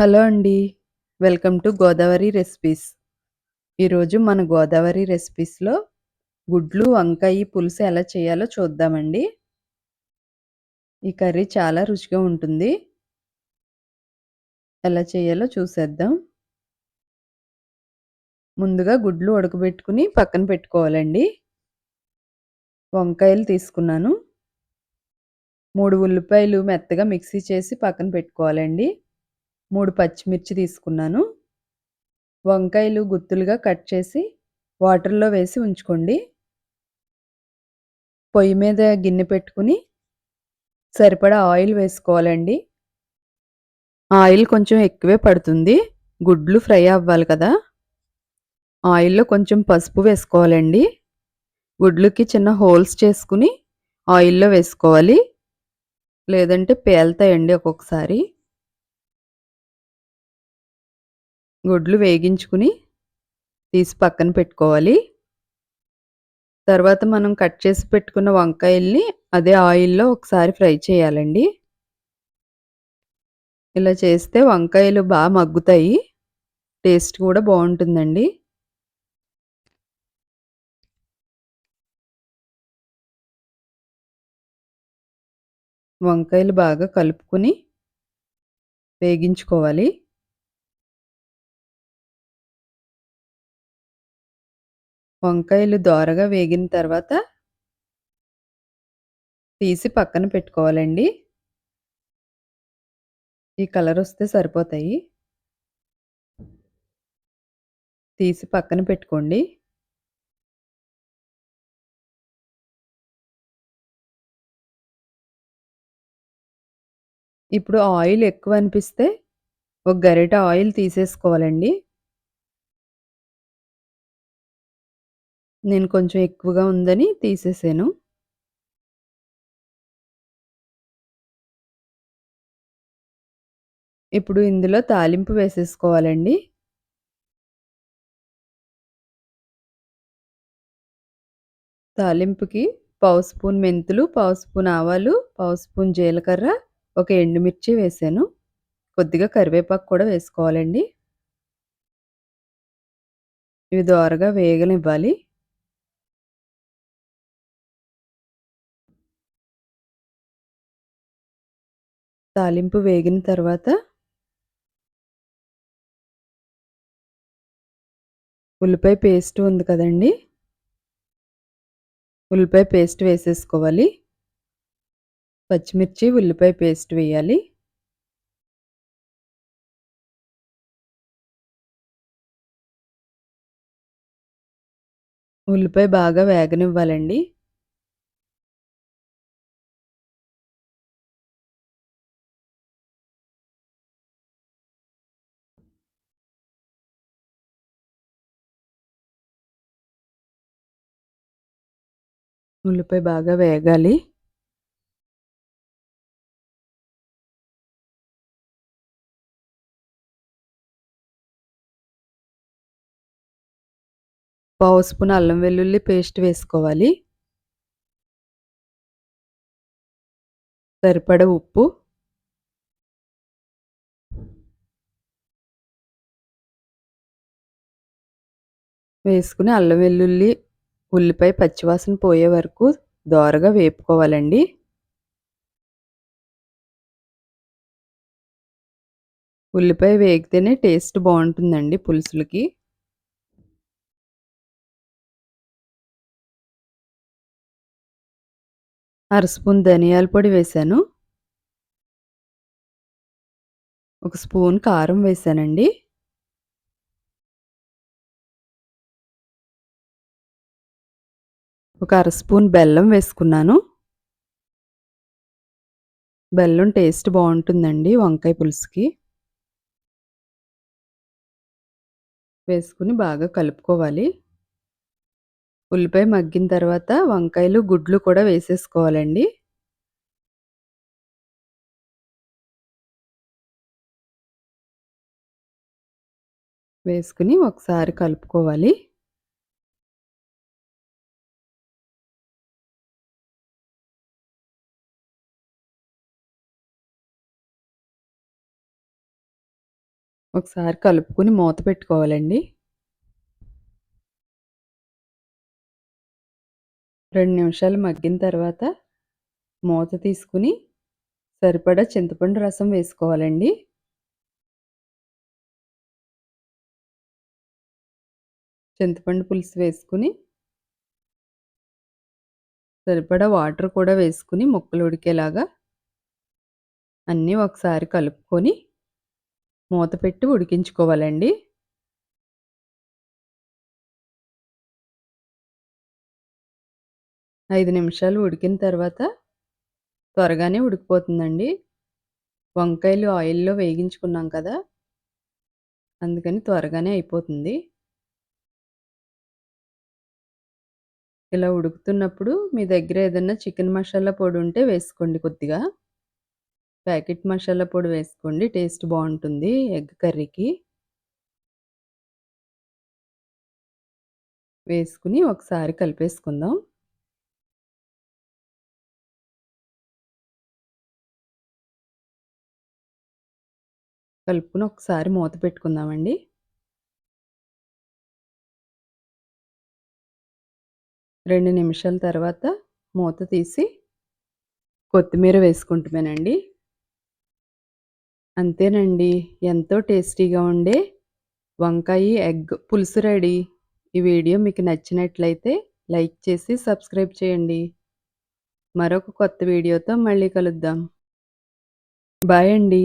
Hello అండి. Welcome to Godavari recipes. ఈరోజు మన గోదావరి రెసిపీస్‌లో గుడ్లు, వంకాయ పులుసు ఎలా చేయాలో చూద్దామండి. ఈ కర్రీ చాలా రుచిగా ఉంటుంది. ఎలా చేయాలో చూసేద్దాం. ముందుగా గుడ్లు ఉడకబెట్టుకొని పక్కన పెట్టుకోవాలండి. వంకాయలు తీసుకున్నాను. 3 ఉల్లిపాయలు మెత్తగా మిక్సీ చేసి పక్కన పెట్టుకోవాలండి. 3 పచ్చిమిర్చి తీసుకున్నాను. వంకాయలు గుత్తులుగా కట్ చేసి వాటర్‌లో వేసి ఉంచుకోండి. పొయ్యి మీద గిన్నె పెట్టుకొని సరిపడా ఆయిల్ వేసుకోవాలండి. ఆయిల్ కొంచెం ఎక్కువే పడుతుంది. గుడ్లు ఫ్రై అవ్వాలి కదా! ఆయిల్‌లో కొంచెం పసుపు వేసుకోవాలండి. గుడ్లుకి చిన్న హోల్స్ చేసుకొని ఆయిల్‌లో వేసుకోవాలి. లేదంటే పేలుతాయండి ఒక్కొక్కసారి. గుడ్లు వేగించుకొని తీసి పక్కన పెట్టుకోవాలి. తర్వాత మనం కట్ చేసి పెట్టుకున్న వంకాయల్ని అదే ఆయిల్‌లో ఒకసారి ఫ్రై చేయాలండి. ఇలా చేస్తే వంకాయలు మగ్గుతాయి. టేస్ట్ కూడా బావుంటుందండి. వంకాయలు బాగా కలుపుకొని వేగించుకోవాలి. వంకాయలు దోరగా వేగిన తర్వాత తీసి పక్కన పెట్టుకోవాలండి. ఈ కలరొస్తే సరిపోతాయి. తీసి పక్కన పెట్టుకోండి. ఇప్పుడు ఆయిల్ ఎక్కువ అనిపిస్తే ఒక గరిటె ఆయిల్ తీసేసుకోవాలండి. నేను కొంచెం ఎక్కువగా ఉందని తీసేసాను. ఇప్పుడు ఇందులో తాలింపు వేసేసుకోవాలండి. తాలింపుకి పావు స్పూన్ మెంతులు, పావు స్పూన్ ఆవాలు, పావు స్పూన్ జీలకర్ర, ఒక ఎండుమిర్చి వేసాను. కొద్దిగా కరివేపాకు కూడా వేసుకోవాలండి. ఇవి దోరగా వేగనివ్వాలి. తాలింపు వేగిన తర్వాత ఉల్లిపాయ పేస్ట్ ఉంది కదండీ! ఉల్లిపాయ పేస్ట్ వేసేసుకోవాలి. పచ్చిమిర్చి, ఉల్లిపాయ పేస్ట్ వేయాలి. ఉల్లిపాయ బాగా వేగనివ్వాలండి. ఉల్లిపాయ బాగా వేగాలి. పావు స్పూన్ అల్లం వెల్లుల్లి పేస్ట్ వేసుకోవాలి. సరిపడా ఉప్పు. వేసుకొని అల్లం వెల్లుల్లి, ఉల్లిపాయ పచ్చివాసన పోయే వరకు దోరగా వేపుకోవాలండి. ఉల్లిపాయ వేగితేనే టేస్ట్ బావుంటుందండి పులుసులకి. అర స్పూన్ ధనియాల పొడి వేశాను. ఒక స్పూన్ కారం వేశానండి. ఒక అర స్పూన్ బెల్లం వేసుకున్నాను. బెల్లం టేస్ట్ బావుంటుందండి వంకాయ పులుసుకి. వేసుకొని బాగా కలుపుకోవాలి. ఉల్లిపాయ మగ్గిన తర్వాత వంకాయలు, గుడ్లు కూడా వేసేసుకోవాలండి. వేసుకొని ఒకసారి కలుపుకోవాలి. ఒకసారి కలుపుకొని మూత పెట్టుకోవాలండి. 2 నిమిషాలు మగ్గిన తర్వాత మూత తీసుకొని సరిపడా చింతపండు రసం వేసుకోవాలండి. చింతపండు పులుసు వేసుకొని సరిపడా వాటర్ కూడా వేసుకొని ముక్కలు ఉడికేలాగా అన్నీ ఒకసారి కలుపుకొని మూత పెట్టి ఉడికించుకోవాలండి. 5 నిమిషాలు ఉడికిన తర్వాత త్వరగానే ఉడికిపోతుందండి. వంకాయలు ఆయిల్‌లో వేగించుకున్నాం కదా! అందుకని త్వరగానే అయిపోతుంది. ఇలా ఉడుకుతున్నప్పుడు మీ దగ్గర ఏదన్నా చికెన్ మసాలా పొడి ఉంటే వేసుకోండి కొద్దిగా. ప్యాకెట్ మసాలా పొడి వేసుకోండి. టేస్ట్ బావుంటుంది ఎగ్ కర్రీకి. వేసుకొని ఒకసారి కలిపేసుకుందాం. కలుపుకొని ఒకసారి మూత పెట్టుకుందామండి. 2 నిమిషాల తర్వాత మూత తీసి కొత్తిమీర వేసుకుంటున్నానండి. అంతేనండి. ఎంతో టేస్టీగా ఉండే వంకాయి, ఎగ్ పులుసు రెడీ. ఈ వీడియో మీకు నచ్చినట్లయితే లైక్ చేసి సబ్స్క్రైబ్ చేయండి. మరొక కొత్త వీడియోతో మళ్ళీ కలుద్దాం. బాయ్ అండి.